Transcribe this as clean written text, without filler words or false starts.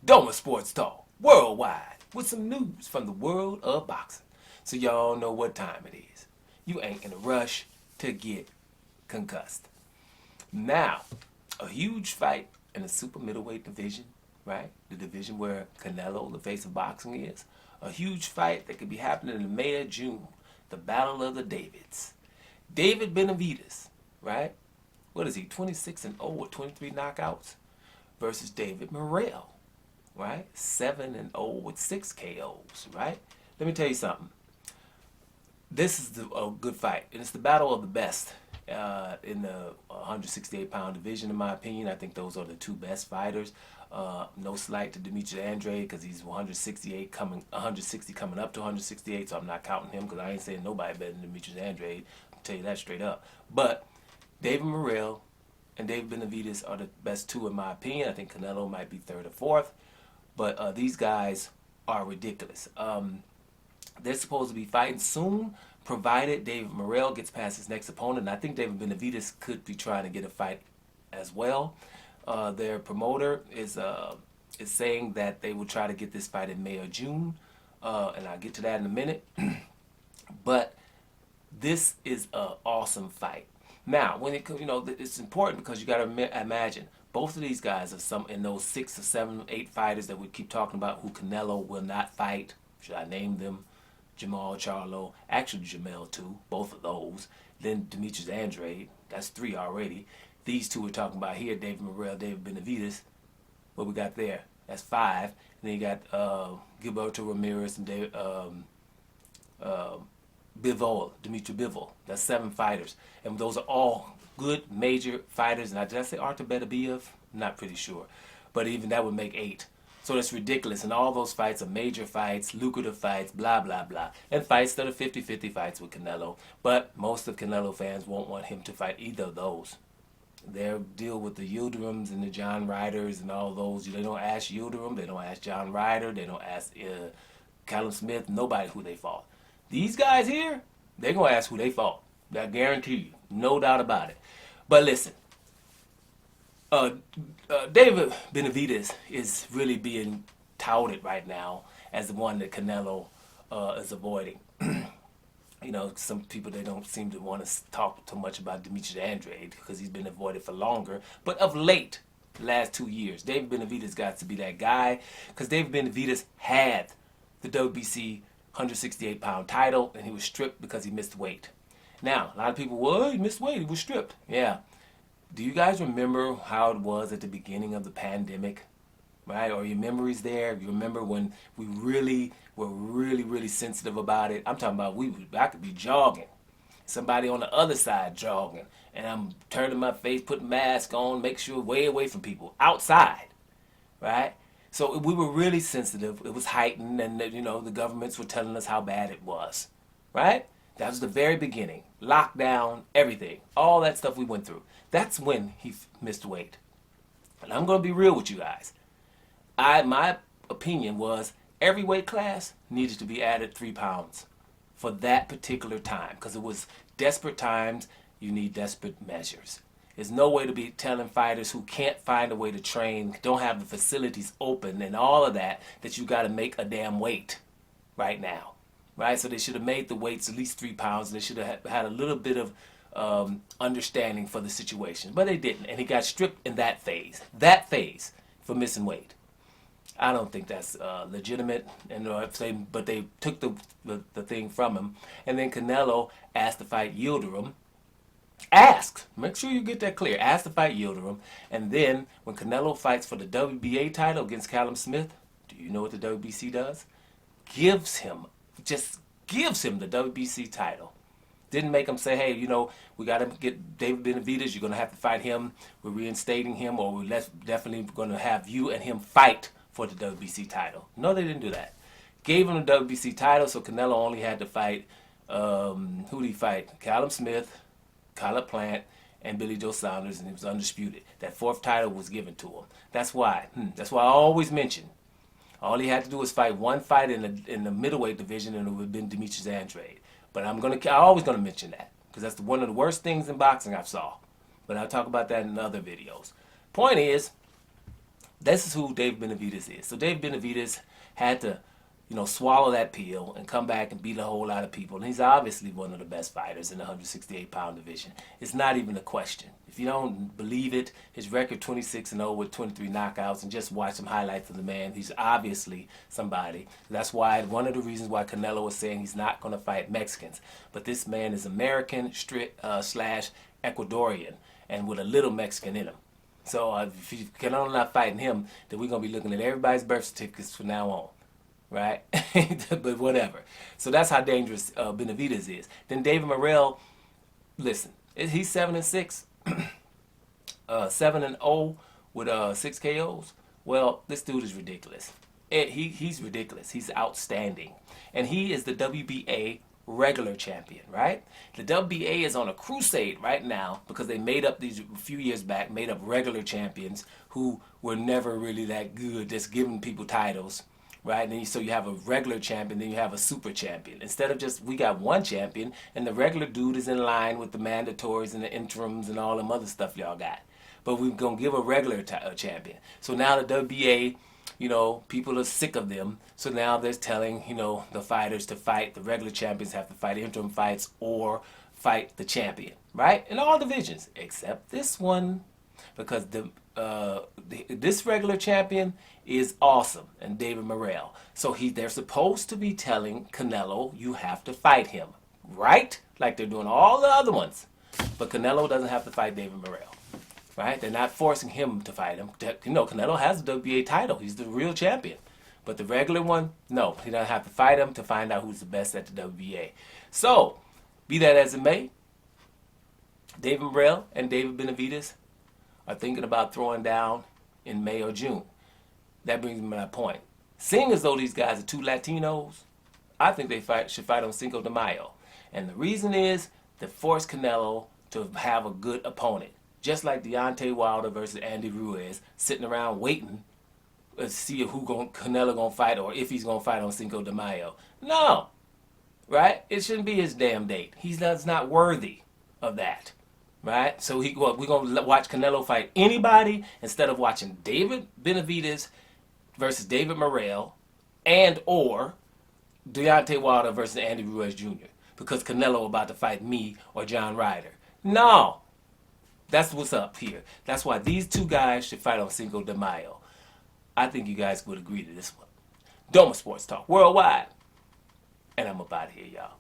Doma Sports Talk, worldwide, with some news from the world of boxing. So y'all know what time it is. You ain't in a rush to get concussed. Now, a huge fight in the super middleweight division, right? The division where Canelo, the face of boxing, is. A huge fight that could be happening in May or June. The Battle of the Davids. David Benavidez, right? What is he, 26-0 with 23 knockouts? Versus David Morrell, right? 7-0 with 6 KOs, right? Let me tell you something. This is a good fight, and it's the battle of the best in the 168-pound division, in my opinion. I think those are the two best fighters. No slight to Benavidez because he's 160 coming up to 168, so I'm not counting him because I ain't saying nobody better than Benavidez. I'll tell you that straight up. But David Morrell and David Benavidez are the best two in my opinion. I think Canelo might be third or fourth, but these guys are ridiculous. They're supposed to be fighting soon, provided David Morrell gets past his next opponent. And I think David Benavidez could be trying to get a fight as well. Their promoter is saying that they will try to get this fight in May or June, and I'll get to that in a minute. But this is an awesome fight. Now, when it's important because you got to imagine both of these guys are some in those 6 or 7 or 8 fighters that we keep talking about who Canelo will not fight. Should I name them? Jamal Charlo, actually Jamel too, both of those. Then Benavidez, that's 3 already. These two we're talking about here, David Morrell, David Benavidez. What we got there? That's 5. And then you got Gilberto Ramirez and David, Bivol, Dimitri Bivol. That's 7 fighters. And those are all good major fighters. And did I say Artur Beterbiev? Not pretty sure. But even that would make 8. So that's ridiculous. And all those fights are major fights, lucrative fights, blah, blah, blah. And fights that are 50-50 fights with Canelo. But most of Canelo fans won't want him to fight either of those. They'll deal with the Yildirams and the John Ryders and all those. They don't ask Yildirim. They don't ask John Ryder. They don't ask Callum Smith. Nobody who they fought. These guys here, they're going to ask who they fought. I guarantee you. No doubt about it. But listen. David Benavidez is really being touted right now as the one that Canelo is avoiding. Some people, they don't seem to want to talk too much about Benavidez because he's been avoided for longer. But of late, the last 2 years, David Benavidez got to be that guy because David Benavidez had the WBC 168-pound title and he was stripped because he missed weight. Now, a lot of people, well, he missed weight, he was stripped. Yeah. Do you guys remember how it was at the beginning of the pandemic? Right? Or your memories there? You remember when we really were really sensitive about it? I'm talking about I could be jogging. Somebody on the other side jogging. And I'm turning my face, putting mask on, make sure way away from people. Outside. Right? So we were really sensitive. It was heightened and the governments were telling us how bad it was. Right? That was the very beginning. Lockdown, everything. All that stuff we went through. That's when he missed weight. And I'm going to be real with you guys. My opinion was every weight class needed to be added 3 pounds for that particular time. Because it was desperate times, you need desperate measures. There's no way to be telling fighters who can't find a way to train, don't have the facilities open and all of that you got to make a damn weight right now. Right? So they should have made the weights at least 3 pounds. And they should have had a little bit of understanding for the situation. But they didn't. And he got stripped in that phase. That phase for missing weight. I don't think that's legitimate. But they took the thing from him. And then Canelo asked to fight Yildirim. Make sure you get that clear. Asked to fight Yildirim. And then when Canelo fights for the WBA title against Callum Smith, do you know what the WBC does? Just gives him the WBC title. Didn't make him say, hey, we got to get David Benavidez. You're going to have to fight him. We're reinstating him, or we're definitely going to have you and him fight for the WBC title. No, they didn't do that. Gave him the WBC title, so Canelo only had to fight, who did he fight? Callum Smith, Caleb Plant, and Billy Joe Saunders, and he was undisputed. That 4th title was given to him. That's why. That's why I always mention. All he had to do was fight one fight in the middleweight division, and it would have been Benavidez. But I'm always gonna mention that because that's one of the worst things in boxing I've saw. But I'll talk about that in other videos. Point is, This is who Dave Benavidez is. So Dave Benavidez had to, swallow that pill and come back and beat a whole lot of people. And he's obviously one of the best fighters in the 168-pound division. It's not even a question. If you don't believe it, his record 26-0 with 23 knockouts, and just watch some highlights of the man. He's obviously somebody. That's why one of the reasons why Canelo was saying he's not going to fight Mexicans. But this man is American slash Ecuadorian, and with a little Mexican in him. So if you Canelo not fighting him, then we're going to be looking at everybody's birth certificates from now on. Right? But whatever. So that's how dangerous Benavidez is. Then David Morrell, listen, he's 7-6, 7-0 with 6 KOs. Well, this dude is ridiculous. He's ridiculous. He's outstanding. And he is the WBA regular champion, right? The WBA is on a crusade right now because they made up these, a few years back, made up regular champions who were never really that good, just giving people titles. Right, and so you have a regular champion, then you have a super champion. Instead of just, we got one champion, and the regular dude is in line with the mandatories and the interims and all them other stuff y'all got. But we're going to give a regular champion. So now the WBA, people are sick of them. So now they're telling, the fighters to fight. The regular champions have to fight interim fights or fight the champion. Right? In all divisions, except this one. Because this regular champion is awesome, and David Morrell. So they're supposed to be telling Canelo, you have to fight him, right? Like they're doing all the other ones. But Canelo doesn't have to fight David Morrell, right? They're not forcing him to fight him. Canelo has the WBA title. He's the real champion. But the regular one, no, he doesn't have to fight him to find out who's the best at the WBA. So, be that as it may, David Morrell and David Benavidez are thinking about throwing down in May or June. That brings me to my point. Seeing as though these guys are two Latinos, I think they should fight on Cinco De Mayo. And the reason is to force Canelo to have a good opponent. Just like Deontay Wilder versus Andy Ruiz, sitting around waiting to see who Canelo going to fight or if he's going to fight on Cinco De Mayo. No. Right? It shouldn't be his damn date. He's not worthy of that. Right? So we're going to watch Canelo fight anybody instead of watching David Benavidez versus David Morrell and or Deontay Wilder versus Andy Ruiz Jr. because Canelo about to fight me or John Ryder. No. That's what's up here. That's why these two guys should fight on Cinco de Mayo. I think you guys would agree to this one. Doma Sports Talk Worldwide. And I'm up out of here, y'all.